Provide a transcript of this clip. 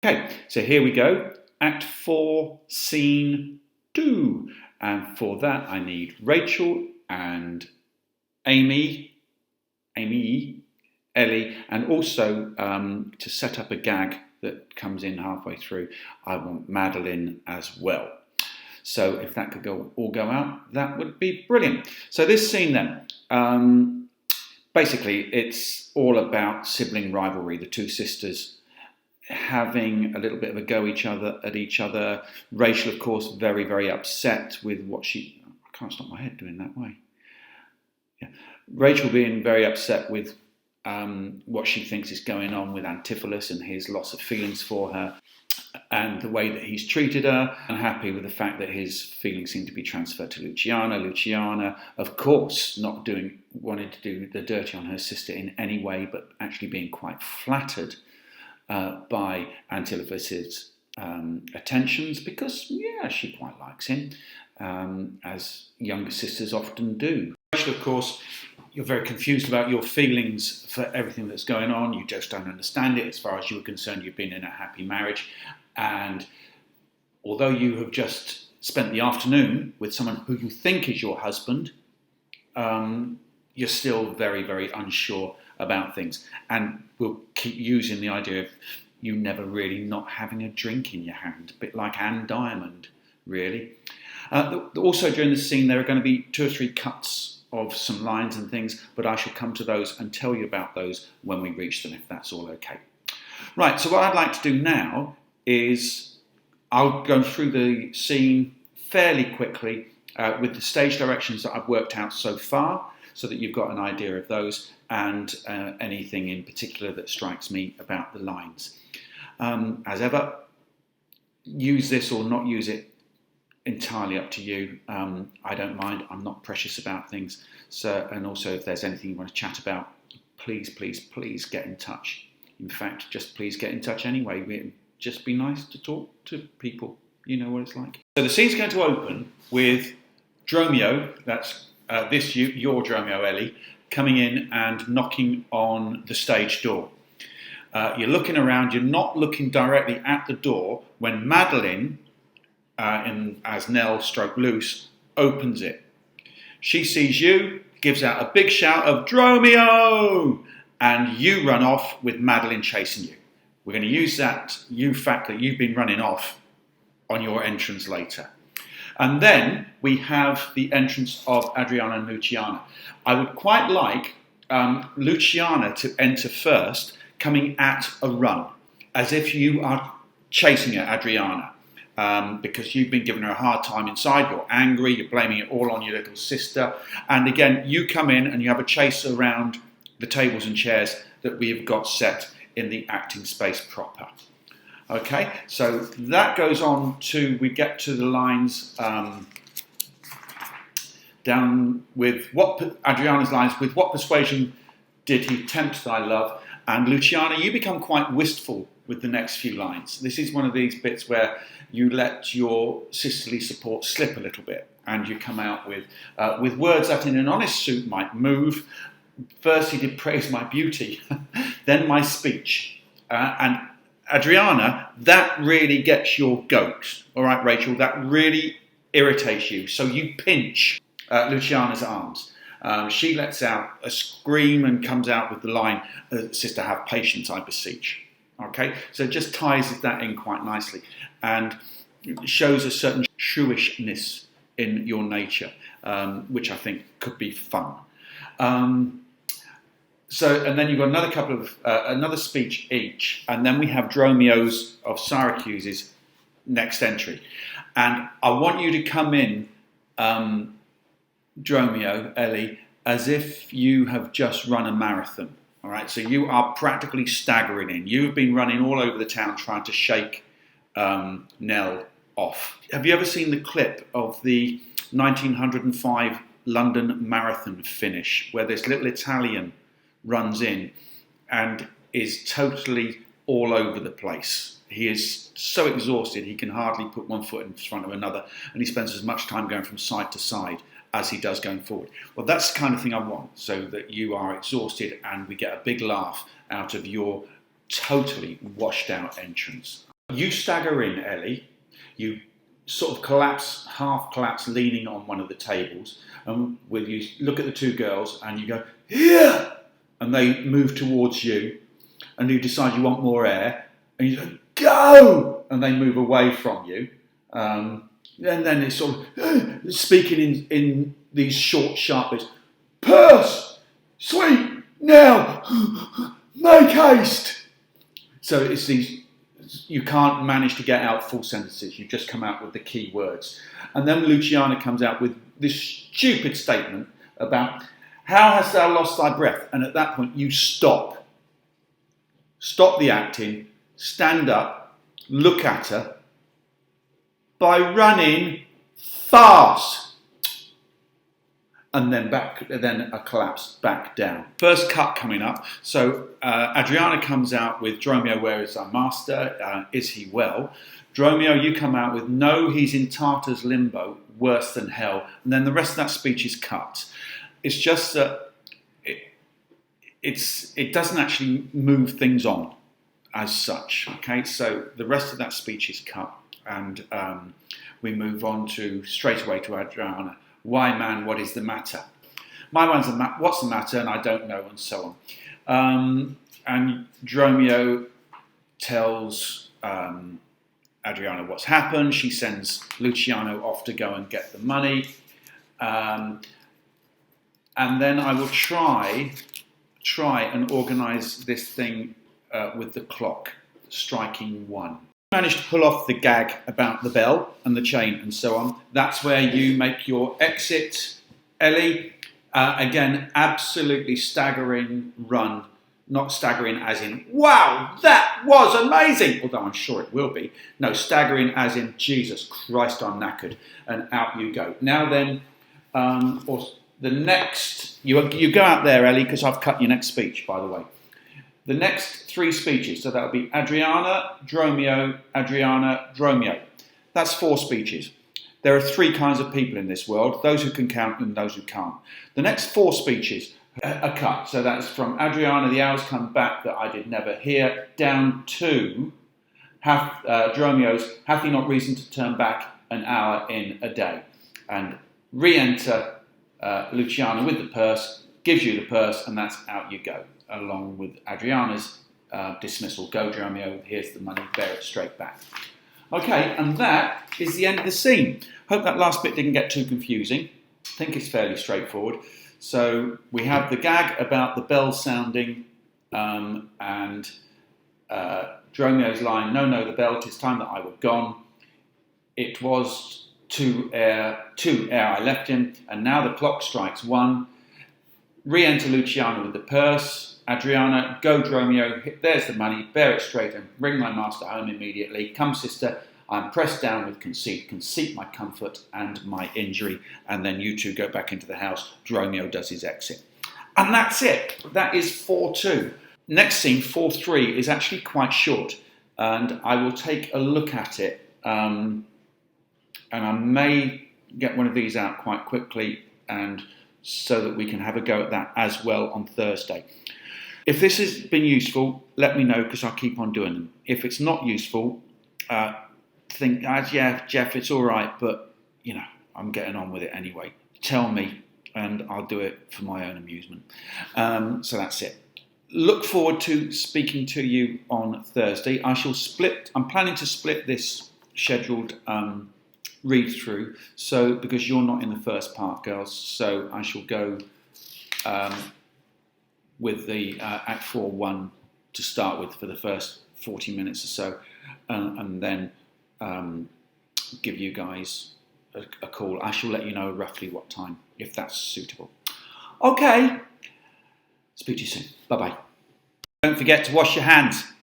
Okay, so here we go. Act 4, Scene 2. And for that I need Rachel and Ellie, and also to set up a gag that comes in halfway through, I want Madeline as well. So if that could all go out, that would be brilliant. So this scene then, basically it's all about sibling rivalry, the two sisters having a little bit of a go at each other. Rachel, of course, very, very upset with what I can't stop my head doing that way. Yeah. Rachel being very upset with what she thinks is going on with Antipholus and his loss of feelings for her and the way that he's treated her. Unhappy with the fact that his feelings seem to be transferred to Luciana. Luciana, of course, not wanting to do the dirty on her sister in any way, but actually being quite flattered by Antipholus' attentions because, yeah, she quite likes him, as younger sisters often do. Rachel, of course, you're very confused about your feelings for everything that's going on. You just don't understand it. As far as you were concerned, you've been in a happy marriage. And although you have just spent the afternoon with someone who you think is your husband, you're still very, very unsure about things. And we'll keep using the idea of you never really not having a drink in your hand, a bit like Anne Diamond, really. Also during the scene, there are going to be 2 or 3 cuts of some lines and things, but I shall come to those and tell you about those when we reach them, if that's all okay. Right, so what I'd like to do now is I'll go through the scene fairly quickly with the stage directions that I've worked out so far, so that you've got an idea of those and anything in particular that strikes me about the lines. As ever, use this or not use it, entirely up to you. I don't mind. I'm not precious about things. So, and also if there's anything you want to chat about, please, please, please get in touch. In fact, just please get in touch anyway. It'd just be nice to talk to people. You know what it's like. So the scene's going to open with Dromio, that's your Dromio, Ellie, coming in and knocking on the stage door. You're looking around, you're not looking directly at the door when Madeline, as Nell stroke Luce, opens it. She sees you, gives out a big shout of Dromio, and you run off with Madeline chasing you. We're going to use that fact that you've been running off on your entrance later. And then we have the entrance of Adriana and Luciana. I would quite like Luciana to enter first, coming at a run, as if you are chasing her, Adriana. Because you've been giving her a hard time inside, you're angry, you're blaming it all on your little sister. And again, you come in and you have a chase around the tables and chairs that we have got set in the acting space proper. Okay, so that goes on to, we get to the lines down with Adriana's lines, with what persuasion did he tempt thy love? And Luciana, you become quite wistful with the next few lines. This is one of these bits where you let your sisterly support slip a little bit and you come out with words that in an honest suit might move. First he did praise my beauty, then my speech. And Adriana, that really gets your goat. All right, Rachel, that really irritates you. So you pinch Luciana's arms. She lets out a scream and comes out with the line, sister, have patience, I beseech. Okay, so it just ties that in quite nicely and shows a certain shrewishness in your nature, which I think could be fun. So, and then you've got another couple of, another speech each, and then we have Dromio's of Syracuse's next entry. And I want you to come in, Dromio, Ellie, as if you have just run a marathon. All right, so you are practically staggering in. You've been running all over the town trying to shake Nell off. Have you ever seen the clip of the 1905 London Marathon finish where this little Italian runs in and is totally all over the place? He is so exhausted he can hardly put one foot in front of another, and he spends as much time going from side to side as he does going forward. Well, that's the kind of thing I want, so that you are exhausted and we get a big laugh out of your totally washed out entrance. You stagger in, Ellie. You sort of collapse, half collapse, leaning on one of the tables, and with you look at the two girls and you go, here, and they move towards you, and you decide you want more air, and you go, go, and they move away from you. And then it's sort of speaking in these short, sharp bits. Purse, sweet, now, make haste. So it's these, you can't manage to get out full sentences, you just come out with the key words. And then Luciana comes out with this stupid statement about, how hast thou lost thy breath? And at that point you stop. Stop the acting, stand up, look at her, by running fast. And then a collapse back down. First cut coming up. So Adriana comes out with, Dromio, where is our master? Is he well? Dromio, you come out with, no, he's in Tartar's limbo, worse than hell. And then the rest of that speech is cut. It's just that it doesn't actually move things on as such. Okay, so the rest of that speech is cut, and we move on straight away to Adriana. Why, man, what is the matter? My one's what's the matter, and I don't know, and so on. And Dromio tells Adriana what's happened. She sends Luciano off to go and get the money. And then I will try and organise this thing with the clock striking 1. Managed to pull off the gag about the bell and the chain and so on. That's where you make your exit, Ellie. Again, absolutely staggering run. Not staggering as in, wow, that was amazing, although I'm sure it will be. No, staggering as in, Jesus Christ, I'm knackered, and out you go. Now then, or the next, you go out there, Ellie, because I've cut your next speech, by the way. The next 3 speeches, so that'll be Adriana, Dromio, Adriana, Dromio. That's 4 speeches. There are 3 kinds of people in this world, those who can count and those who can't. The next 4 speeches are cut, so that's from Adriana, the hours come back that I did never hear, down to Dromio's, hath he not reason to turn back an hour in a day? And re-enter Luciana with the purse, gives you the purse, and that's out you go, along with Adriana's dismissal. Go, Dromio, here's the money, bear it straight back. Okay, and that is the end of the scene. Hope that last bit didn't get too confusing. I think it's fairly straightforward. So we have the gag about the bell sounding and Dromio's line, no, the bell, 'tis time that I were gone. It was two ere I left him, and now the clock strikes 1. Re-enter Luciana with the purse. Adriana, go, Dromio, there's the money, bear it straight and bring my master home immediately. Come, sister, I'm pressed down with conceit my comfort and my injury. And then you two go back into the house. Dromio does his exit. And that's it. That is 4-2. Next scene, 4-3, is actually quite short. And I will take a look at it. And I may get one of these out quite quickly, and so that we can have a go at that as well on Thursday. If this has been useful, let me know, because I'll keep on doing them. If it's not useful, think, yeah, Jeff, it's all right, but, you know, I'm getting on with it anyway. Tell me, and I'll do it for my own amusement. So that's it. Look forward to speaking to you on Thursday. I'm planning to split this scheduled read through, so because you're not in the first part, girls, so I shall go with the Act 4-1 to start with for the first 40 minutes or so, and then give you guys a call. I shall let you know roughly what time, if that's suitable. Okay, speak to you soon. Bye-bye. Don't forget to wash your hands.